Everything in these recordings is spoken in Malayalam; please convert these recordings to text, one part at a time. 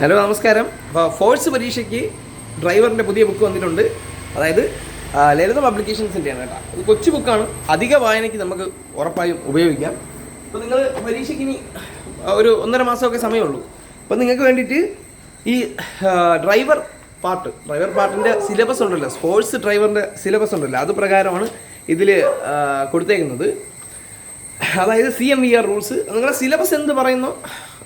ഹലോ നമസ്കാരം. അപ്പോൾ ഫോഴ്സ് പരീക്ഷയ്ക്ക് ഡ്രൈവറിൻ്റെ പുതിയ ബുക്ക് വന്നിട്ടുണ്ട്. അതായത് ലളിത പബ്ലിക്കേഷൻസിൻ്റെയാണ് കേട്ടോ. ഇത് കൊച്ചു ബുക്കാണ്, അധിക വായനയ്ക്ക് നമുക്ക് ഉറപ്പായും ഉപയോഗിക്കാം. അപ്പോൾ നിങ്ങൾ പരീക്ഷയ്ക്ക് ഇനി ഒരു 1.5 മാസമൊക്കെ സമയമുള്ളൂ. അപ്പോൾ നിങ്ങൾക്ക് വേണ്ടിയിട്ട് ഈ ഡ്രൈവർ പാർട്ടിൻ്റെ സിലബസ് ഉണ്ടല്ലോ, സ്പോർട്സ് ഡ്രൈവറിൻ്റെ സിലബസ് ഉണ്ടല്ലോ, അത് പ്രകാരമാണ് ഇതിൽ കൊടുത്തേക്കുന്നത്. അതായത് CMVR റൂൾസ്. നിങ്ങളുടെ സിലബസ് എന്ത് പറയുന്നു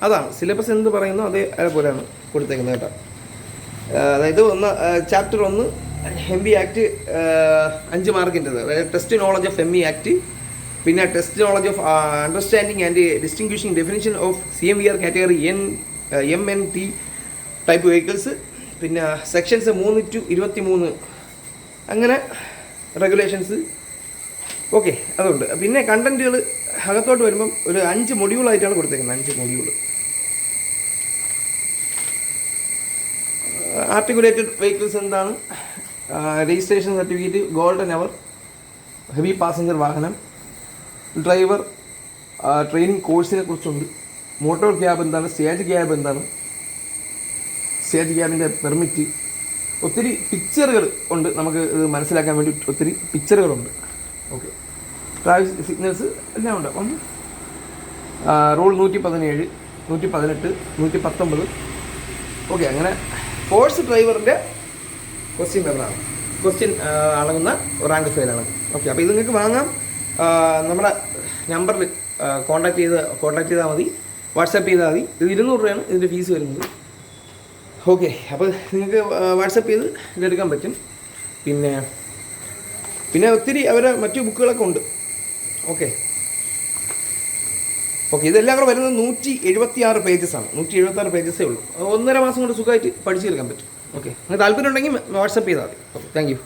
അതാണ്, സിലബസ് എന്ത് പറയുന്നു അതേപോലെയാണ് കൊടുത്തേക്കുന്നത് കേട്ടോ. അതായത് ചാപ്റ്റർ 1 MV ആക്ട് 5 മാർക്കിൻ്റെത്, അതായത് test knowledge of MV act, പിന്നെ test knowledge of understanding and distinguishing definition of CMVR category MNT type vehicles, പിന്നെ സെക്ഷൻസ് 3 to 23, അങ്ങനെ റെഗുലേഷൻസ്. ഓക്കെ, അതുണ്ട്. പിന്നെ കണ്ടൻറ്റുകൾ അകത്തോട്ട് വരുമ്പം ഒരു 5 മൊഡ്യൂളായിട്ടാണ് കൊടുത്തേക്കുന്നത്. 5 മൊഡ്യൂൾ. ആർട്ടിക്കുലേറ്റഡ് വെഹിക്കിൾസ് എന്താണ്, registration certificate, golden hour, heavy passenger വാഹനം, ഡ്രൈവർ ട്രെയിനിങ് കോഴ്സിനെ കുറിച്ചുണ്ട്, മോട്ടോർ ക്യാബ് എന്താണ്, സ്റ്റേജ് ക്യാബ് എന്താണ്, സ്റ്റേജ് ക്യാബിൻ്റെ പെർമിറ്റ്, ഒത്തിരി പിക്ചറുകൾ ഉണ്ട്. നമുക്ക് ഇത് മനസ്സിലാക്കാൻ വേണ്ടി ഒത്തിരി പിക്ചറുകളുണ്ട്. ഓക്കെ, ട്രാഫിക് സിഗ്നൽസ് എല്ലാം ഉണ്ട്. അപ്പം റൂൾ 117, 118, 119. ഓക്കെ, അങ്ങനെ ഫോഴ്സ് ഡ്രൈവറിൻ്റെ ക്വസ്റ്റ്യൻ പേപ്പറാണ്. ക്വസ്റ്റ്യൻ അടങ്ങുന്ന റാങ്ക് ഫെയിലാണ്. ഓക്കെ, അപ്പോൾ ഇത് നിങ്ങൾക്ക് വാങ്ങാം. നമ്മുടെ നമ്പറിൽ കോൺടാക്ട് ചെയ്താൽ മതി, വാട്സാപ്പ് ചെയ്താൽ മതി. ഇത് 200 രൂപയാണ് ഇതിൻ്റെ ഫീസ് വരുന്നത്. ഓക്കെ, അപ്പോൾ നിങ്ങൾക്ക് വാട്സാപ്പ് ചെയ്ത് ഇതെടുക്കാൻ പറ്റും. പിന്നെ ഒത്തിരി അവരെ മറ്റു ബുക്കുകളൊക്കെ ഉണ്ട്. ഓക്കെ, ഇതെല്ലാം കൂടെ വരുന്നത് 176 പേജസാണ്. 176 പേജസേ ഉള്ളൂ. 1.5 മാസം കൊണ്ട് സുഖമായിട്ട് പഠിച്ചെടുക്കാൻ പറ്റും. ഓക്കെ, നിങ്ങൾക്ക് താല്പര്യം ഉണ്ടെങ്കിൽ വാട്സാപ്പ് ചെയ്താൽ മതി. Okay, thank you.